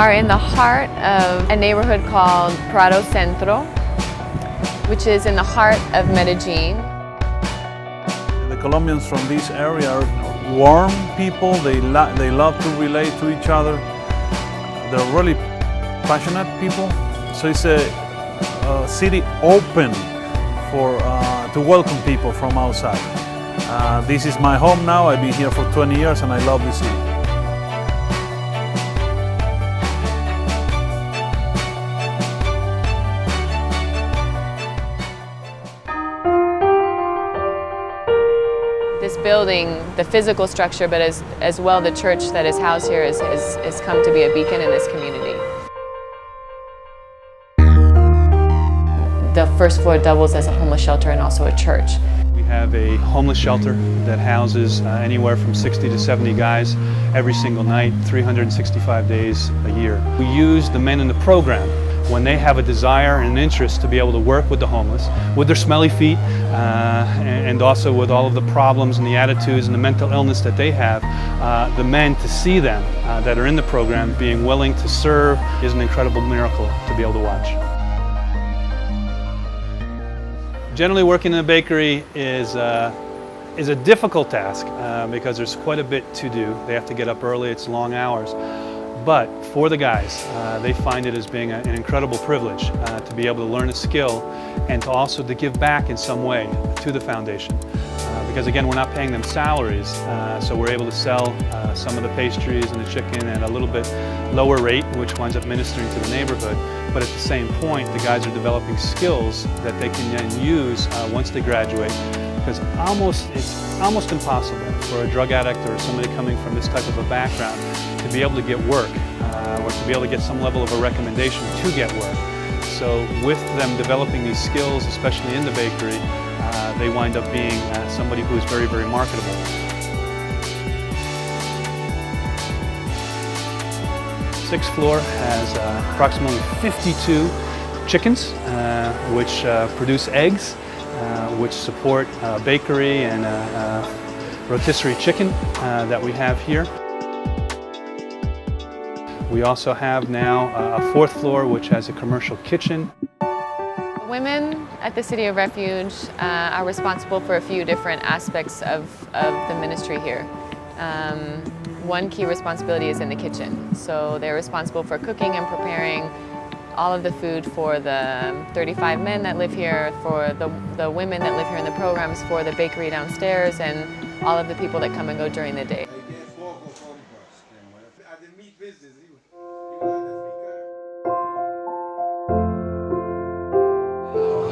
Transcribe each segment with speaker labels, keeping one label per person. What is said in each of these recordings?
Speaker 1: are in the heart of a neighborhood called Prado Centro, which is in the heart of Medellin.
Speaker 2: The Colombians from this area are warm people. They love to relate to each other. They're really passionate people. So it's a city open to welcome people from outside. This is my home now. I've been here for 20 years and I love this city.
Speaker 1: This building, the physical structure, but as well the church that is housed here has come to be a beacon in this community. The first floor doubles as a homeless shelter and also a church.
Speaker 3: We have a homeless shelter that houses anywhere from 60 to 70 guys every single night, 365 days a year. We use the men in the program when they have a desire and an interest to be able to work with the homeless, with their smelly feet, and also with all of the problems and the attitudes and the mental illness that they have. The men, to see them that are in the program being willing to serve is an incredible miracle to be able to watch. Generally, working in a bakery is a difficult task because there's quite a bit to do. They have to get up early, it's long hours. But for the guys, they find it as being an incredible privilege to be able to learn a skill and to also to give back in some way to the foundation. Because again, we're not paying them salaries, so we're able to sell some of the pastries and the chicken at a little bit lower rate, which winds up ministering to the neighborhood. But at the same point, the guys are developing skills that they can then use once they graduate. Because it's almost impossible for a drug addict or somebody coming from this type of a background to be able to get work or to be able to get some level of a recommendation to get work. So with them developing these skills, especially in the bakery, they wind up being somebody who is very, very marketable. Sixth floor has approximately 52 chickens which produce eggs, which support bakery and rotisserie chicken that we have here. We also have now a fourth floor which has a commercial kitchen.
Speaker 1: Women at the City of Refuge are responsible for a few different aspects of the ministry here. One key responsibility is in the kitchen. So they're responsible for cooking and preparing all of the food for the 35 men that live here, for the women that live here in the programs, for the bakery downstairs, and all of the people that come and go during the day.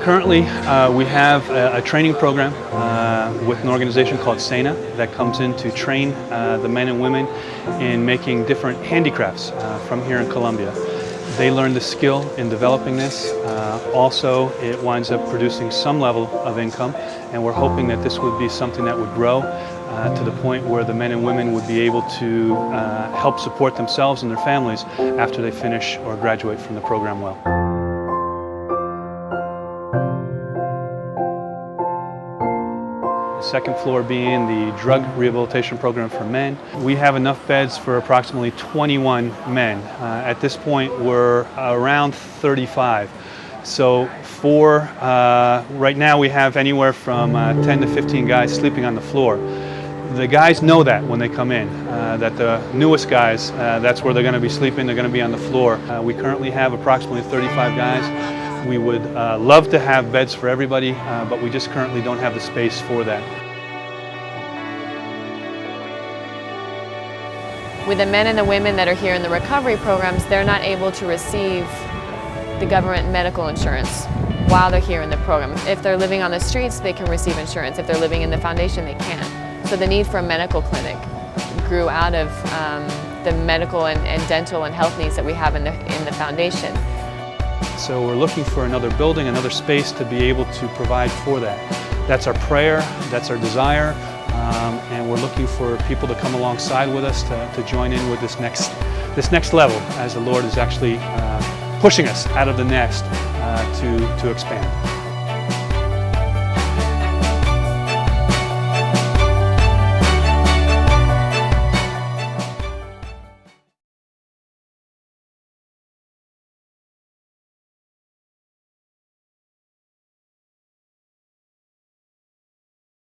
Speaker 3: Currently, we have a training program with an organization called SENA that comes in to train the men and women in making different handicrafts from here in Colombia. They learn the skill in developing this. Also, it winds up producing some level of income, and we're hoping that this would be something that would grow to the point where the men and women would be able to help support themselves and their families after they finish or graduate from the program well. The second floor being the drug rehabilitation program for men. We have enough beds for approximately 21 men. At this point, we're around 35. So right now we have anywhere from 10 to 15 guys sleeping on the floor. The guys know that when they come in, that the newest guys, that's where they're going to be sleeping, they're going to be on the floor. We currently have approximately 35 guys. We would love to have beds for everybody, but we just currently don't have the space for that.
Speaker 1: With the men and the women that are here in the recovery programs, they're not able to receive the government medical insurance while they're here in the program. If they're living on the streets, they can receive insurance. If they're living in the foundation, they can't. So the need for a medical clinic grew out of the medical and dental and health needs that we have in the foundation.
Speaker 3: So we're looking for another building, another space to be able to provide for that. That's our prayer, that's our desire, and we're looking for people to come alongside with us to join in with this next level as the Lord is actually pushing us out of the nest to expand.